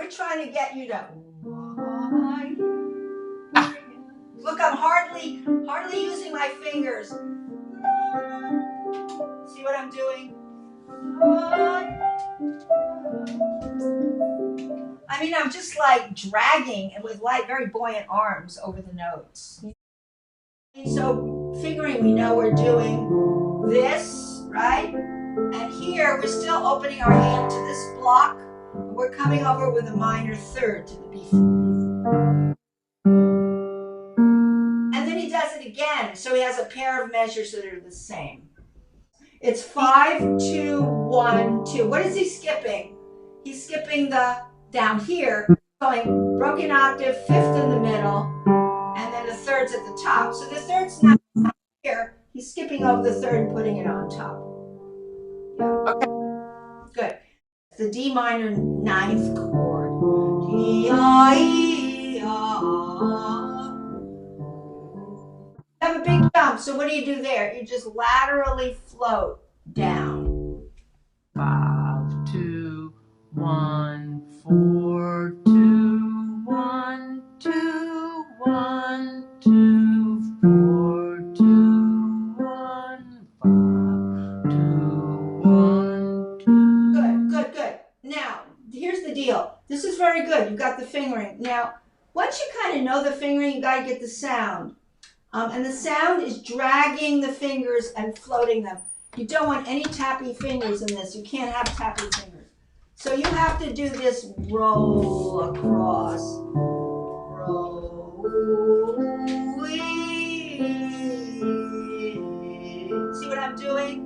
we're trying to get you to. Look, I'm hardly using my fingers. See what I'm doing? I mean, I'm just like dragging and with light, very buoyant arms over the notes. So fingering, we know we're doing this, right? And here we're still opening our hand to this block. We're coming over with a minor third to the B flat. And then he does it again. So he has a pair of measures that are the same. It's 5, 2, 1, 2. What is he skipping? He's skipping the down here, going broken octave, fifth in the middle, and then the third's at the top. So the third's not here. He's skipping over the third and putting it on top. Yeah. Okay. Good. The D minor ninth chord. Have a big jump. So what do you do there? You just laterally float down. 5, 2, 1, 4, 2, 1, 2, 1, 2, 4, 2, 1, 5, 2, 1, 2. Good. Now, here's the deal. This is very good. You've got the fingering. Now, once you kind of know the fingering, you got to get the sound. And the sound is dragging the fingers and floating them. You don't want any tappy fingers in this. You can't have tappy fingers. So you have to do this roll across. Roll. See what I'm doing?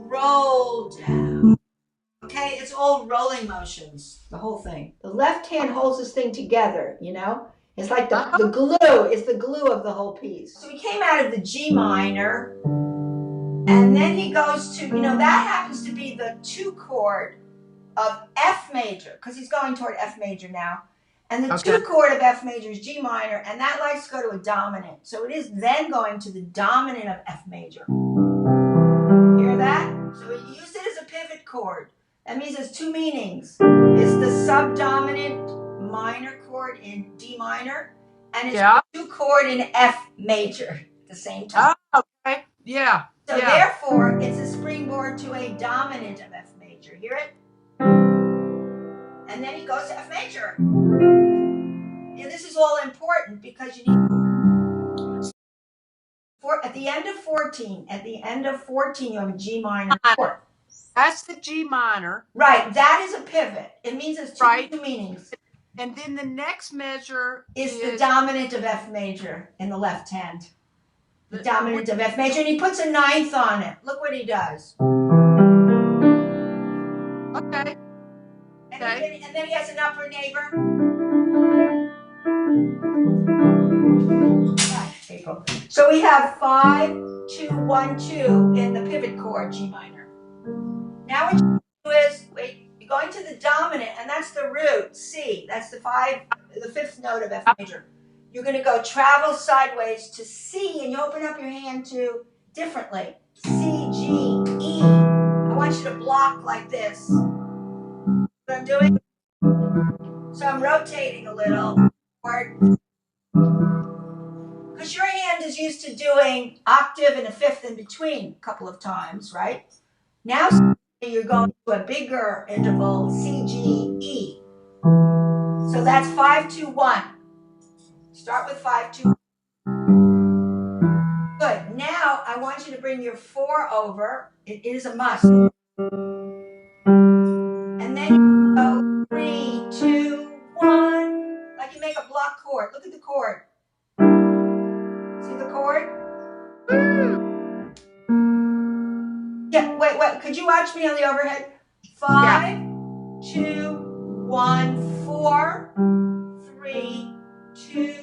Roll down. Okay, it's all rolling motions, the whole thing. The left hand holds this thing together, you know? It's like the glue. It's the glue of the whole piece. So he came out of the G minor, and then he goes to, you know, that happens to be the 2 chord of F major, because he's going toward F major now. And the 2 chord of F major is G minor, and that likes to go to a dominant. So it is then going to the dominant of F major. Hear that? So he used it as a pivot chord. That means there's 2 meanings. It's the subdominant minor chord in D minor, and it's the 2 chord in F major at the same time. Oh, okay. Yeah. So therefore, it's a springboard to a dominant of F major. Hear it? And then he goes to F major. And this is all important because you need... At the end of 14, you have a G minor chord. That's the G minor. Right, that is a pivot. It means it's two meanings. And then the next measure is the dominant of F major in the left hand. The dominant of F major, and he puts a 9th on it. Look what he does. Okay. And then he has an upper neighbor. So we have 5, 2, 1, 2 in the pivot chord G minor. Now what you do is, you're going to the dominant, and that's the root, C. That's the 5th note of F major. You're going to go travel sideways to C, and you open up your hand to differently. C, G, E. I want you to block like this. What I'm doing? So I'm rotating a little. Because your hand is used to doing octave and a 5th in between a couple of times, right? Now you're going to a bigger interval, C, G, E. So that's 5, 2, 1. Start with 5, 2. Good. Now I want you to bring your 4 over. It is a must. And then you go 3, 2, 1. Like you make a block chord. Look at the chord. See the chord? Yeah, wait. Could you watch me on the overhead? 5, 2, 1, 4, 3, 2,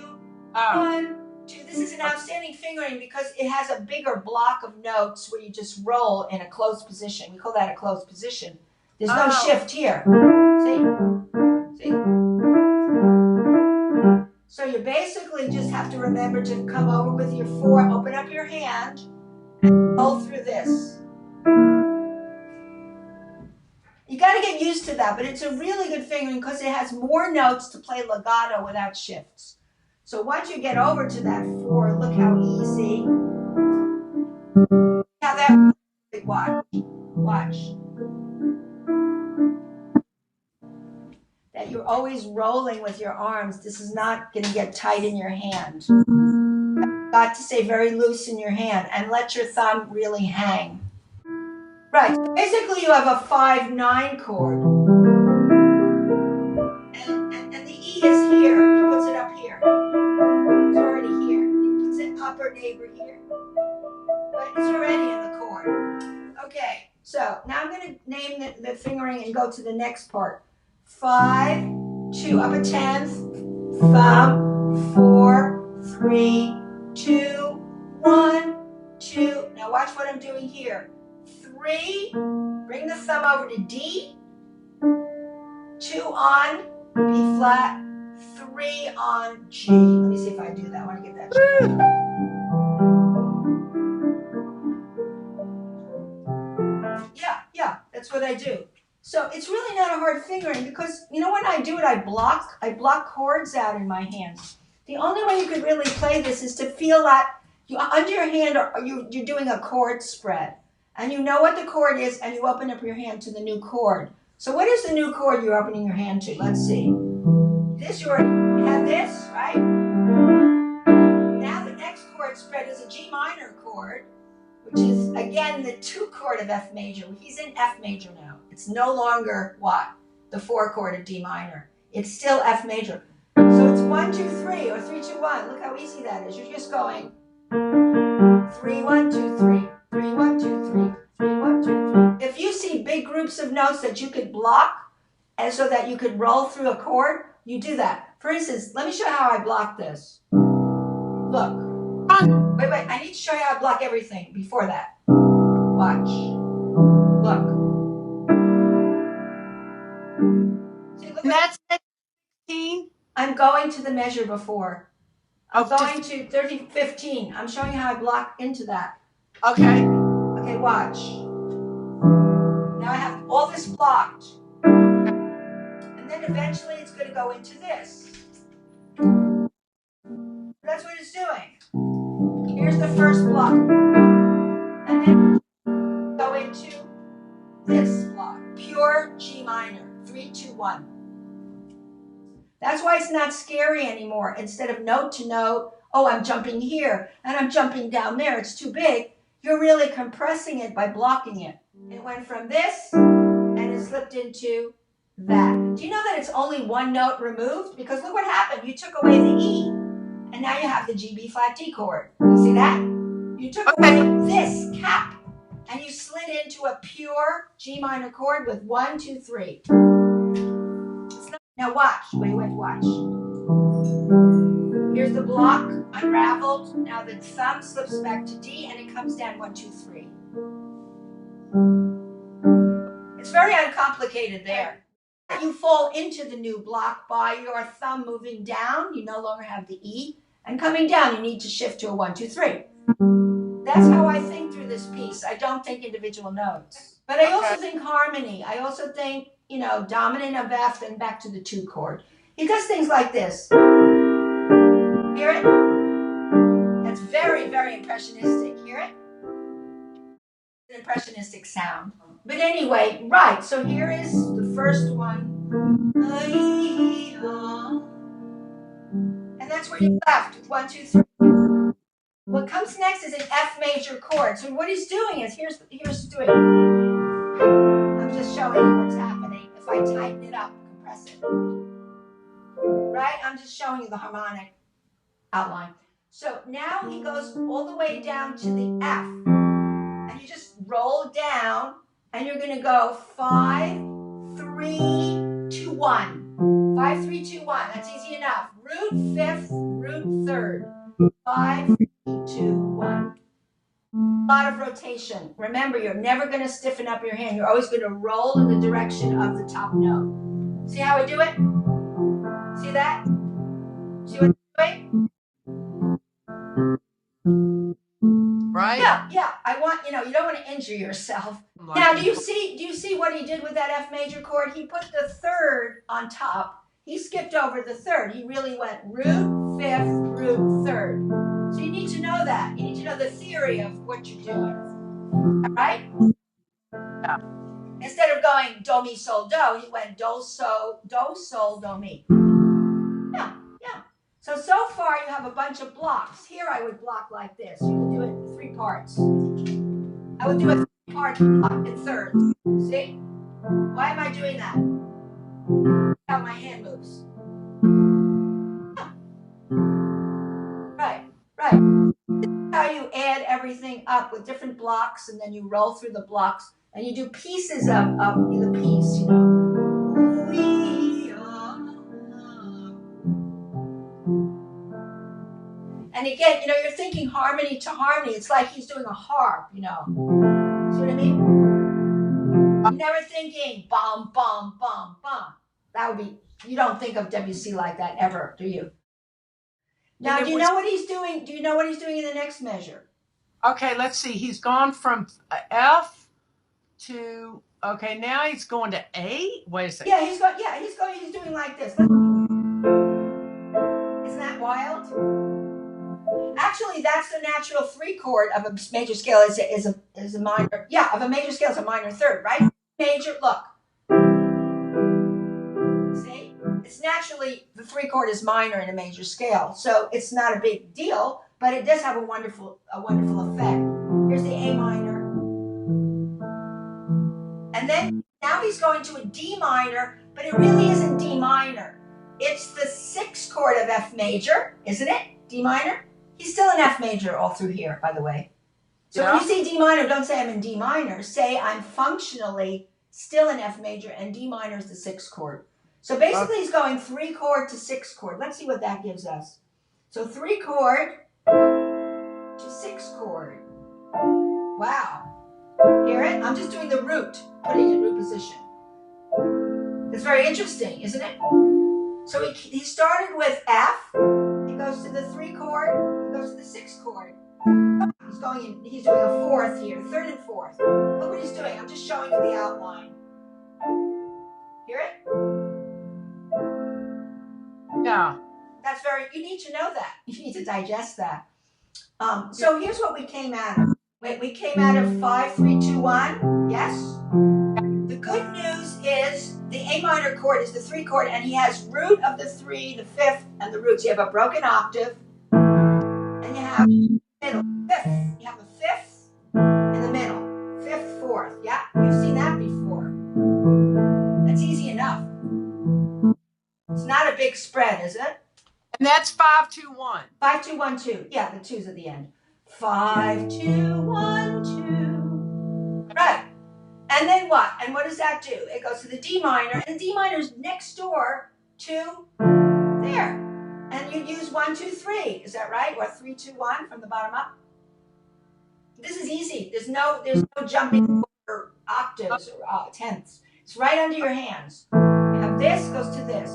1, 2. This is an outstanding fingering because it has a bigger block of notes where you just roll in a closed position. We call that a closed position. There's no shift here. See? So you basically just have to remember to come over with your 4, open up your hand, and roll through this. You got to get used to that, but it's a really good fingering because it has more notes to play legato without shifts. So once you get over to that 4, look how easy. How that, watch. That you're always rolling with your arms. This is not going to get tight in your hand. Got to stay very loose in your hand and let your thumb really hang. Right, so basically you have a 5-9 chord. And the E is here. He puts it up here. It's already here. He puts it upper neighbor here. But it's already in the chord. Okay, so now I'm going to name the fingering and go to the next part. 5, 2, up a 10th, thumb, 4, 3, 2, 1, 2. Now watch what I'm doing here. 3, bring the thumb over to D, 2 on B flat, 3 on G. Let me see if I do that. I want to get that. Yeah, that's what I do. So it's really not a hard fingering because, you know, when I do it, I block chords out in my hands. The only way you could really play this is to feel that you under your hand, you're doing a chord spread. And you know what the chord is, and you open up your hand to the new chord. So what is the new chord you're opening your hand to? Let's see. This, you already have this, right? Now the next chord spread is a G minor chord, which is, again, the 2 chord of F major. He's in F major now. It's no longer what? The 4 chord of D minor. It's still F major. So it's 1, 2, 3, or 3, 2, 1. Look how easy that is. You're just going 3, 1, 2, 3, 3, 1, 2, 3, 3, 1, 2, 3. If you see big groups of notes that you could block, and so that you could roll through a chord, you do that. For instance, let me show you how I block this. Look. Wait, I need to show you how I block everything before that. Watch. Look. See, look. That's 16? I'm going to the measure before. I'm going to 15. I'm showing you how I block into that. Okay. Okay, watch. Now I have all this blocked. And then eventually it's going to go into this. That's what it's doing. Here's the first block. And then go into this block. Pure G minor. 3, 2, 1. That's why it's not scary anymore. Instead of note to note, oh, I'm jumping here and I'm jumping down there. It's too big. You're really compressing it by blocking it. It went from this and it slipped into that. Do you know that it's only 1 note removed? Because look what happened. You took away the E and now you have the G, B flat D chord. You see that? You took away this cap and you slid into a pure G minor chord with 1, 2, 3. Now watch. Wait, watch. Here's the block unraveled. Now the thumb slips back to D and it comes down 1, 2, 3. It's very uncomplicated there. You fall into the new block by your thumb moving down. You no longer have the E. And coming down, you need to shift to a 1, 2, 3. That's how I think through this piece. I don't think individual notes. But I also think harmony. I also think, you know, dominant of F, then back to the 2 chord. He does things like this. Hear it? That's very, very impressionistic. Hear it? An impressionistic sound. But anyway, right. So here is the first one. And that's where you left. 1, 2, 3. What comes next is an F major chord. So what he's doing is, here's doing. I'm just showing you what's happening. If I tighten it up, compress it. Right? I'm just showing you the harmonic outline. So now he goes all the way down to the F. And you just roll down, and you're going to go 5, 3, 2, 1. 5, 3, 2, 1. That's easy enough. Root 5th, root 3rd. 5, 3, 2, 1. A lot of rotation. Remember, you're never going to stiffen up your hand. You're always going to roll in the direction of the top note. See how I do it? See that? See what I'm doing? Right? Yeah. I want, you don't want to injure yourself. something like Now, that. do you see what he did with that F major chord? He put the third on top. He skipped over the third. He really went root, fifth, root, third. So you need to know that. You need to know the theory of what you're doing. Right? Yeah. Instead of going do, mi, sol, do, he went do, sol, do, mi. Yeah, yeah. So far you have a bunch of blocks. Here I would block like this. You could do it in 3 parts. I would do a 3-part block in thirds. See? Why am I doing that? How my hand moves. Right, right. How you add everything up with different blocks, and then you roll through the blocks, and you do pieces of the piece, you know. And again, you know, you're thinking harmony to harmony. It's like he's doing a harp, you know. See what I mean? You're never thinking bum, bum, bum, bum. That would be, you don't think of Debussy like that ever, do you? Now, do you know what he's doing? Do you know what he's doing in the next measure? Okay, let's see. He's gone from F to, okay, now he's going to A? Wait a second. Yeah, he's doing like this. Isn't that wild? Actually, that's the natural 3 chord of a major scale is a minor. Yeah, of a major scale is a minor third, right? Major, look. See? It's naturally, the 3 chord is minor in a major scale. So it's not a big deal, but it does have a wonderful effect. Here's the A minor. And then now he's going to a D minor, but it really isn't D minor. It's the 6th chord of F major, isn't it? D minor? He's still in F major all through here, by the way. So when you say D minor, don't say I'm in D minor. Say I'm functionally still in F major, and D minor is the 6th chord. So basically he's going 3 chord to 6 chord. Let's see what that gives us. So 3 chord to 6 chord. Wow. Hear it? I'm just doing the root, putting it in root position. It's very interesting, isn't it? So he started with F, he goes to the 3 chord, he goes to the 6 chord. He's doing a 4th here, 3rd and 4th. Look what he's doing. I'm just showing you the outline. Hear it? Yeah. That's you need to know that. You need to digest that. So here's what we came out of. We came out of 5, 3, 2, 1. Yes? The good news is the A minor chord is the 3 chord, and he has root of the 3, the 5th, and the roots. You have a broken octave, and you have middle, 5th. You have a 5th in the middle, 5th, 4th. Yeah, you've seen that before. That's easy enough. It's not a big spread, is it? And that's 5, 2, 1. 5, 2, 1, 2. Yeah, the 2's at the end. 5, 2, 1, 2. Right. And then what? And what does that do? It goes to the D minor, and D minor is next door to there. And you use 1, 2, 3. Is that right? Or 3, 2, 1 from the bottom up? This is easy. There's no jumping over octaves or tenths. It's right under your hands. You have this goes to this.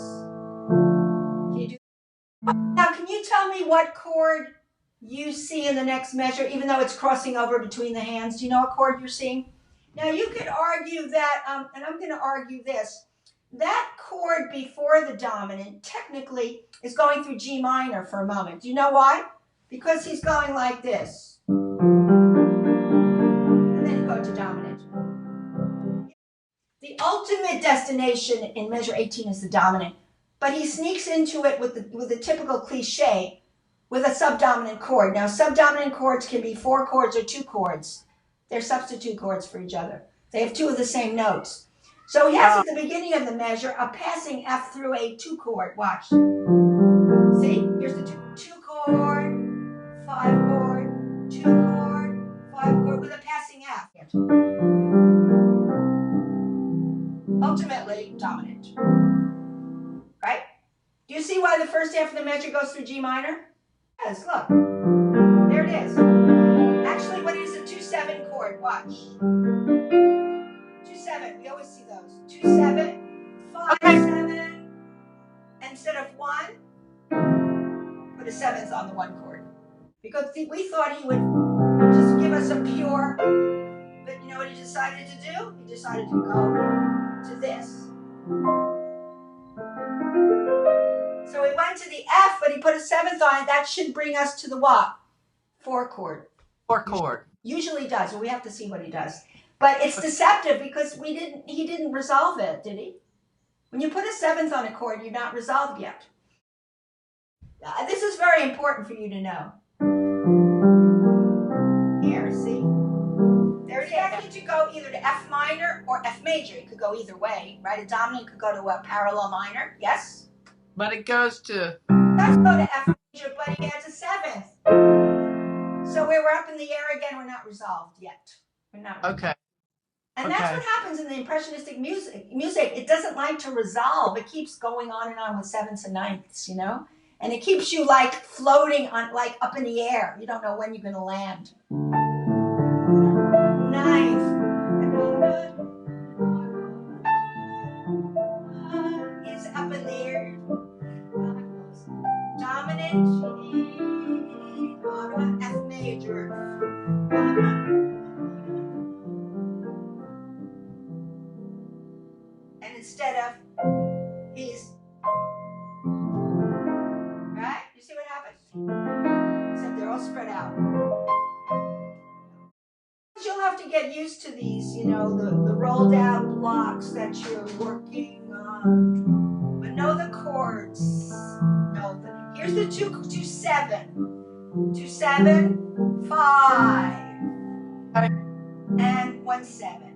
Now, can you tell me what chord you see in the next measure, even though it's crossing over between the hands? Do you know what chord you're seeing? Now, you could argue that, and I'm going to argue this, that chord before the dominant technically is going through G minor for a moment. Do you know why? Because he's going like this. And then you go to dominant. The ultimate destination in measure 18 is the dominant, but he sneaks into it with the typical cliche with a subdominant chord. Now, subdominant chords can be 4 chords or 2 chords. They're substitute chords for each other. They have 2 of the same notes. So he has at the beginning of the measure a passing F through a 2 chord. Watch. See? Here's the 2 chord, 5 chord, 2 chord, 5 chord with a passing F. Ultimately dominant. Right? Do you see why the first half of the measure goes through G minor? Yes, look. There it is. Actually, what is a 2-7 chord? Watch. 2-7. We always see those. 2-7, 5-7. Instead of 1, put a 7th on the 1 chord. Because we thought he would just give us a pure, but you know what he just decided to do? He decided to go to this. So we went to the F, but he put a seventh on it. That should bring us to the what? 4 chord. 4 chord. Usually does, but we have to see what he does. But it's deceptive because he didn't resolve it, did he? When you put a seventh on a chord, you're not resolved yet. This is very important for you to know. Here, see? There's asking to go either to F minor or F major. It could go either way, right? A dominant could go to a parallel minor, yes? But it goes to... Let's go to F major, but he adds a seventh. So we're up in the air again. We're not resolved yet. We're not resolved. Okay. And that's what happens in the impressionistic music. It doesn't like to resolve. It keeps going on and on with sevenths and ninths, you know? And it keeps you like floating on, like up in the air. You don't know when you're going to land. Ninth. It's up in the air. Dominant. F major. And instead of, he's, right? You see what happens? Except they're all spread out. You'll have to get used to these, you know, the rolled out blocks that you're working on. But know the chords. Here's the 2 7. 2 7, 5. And 1 7.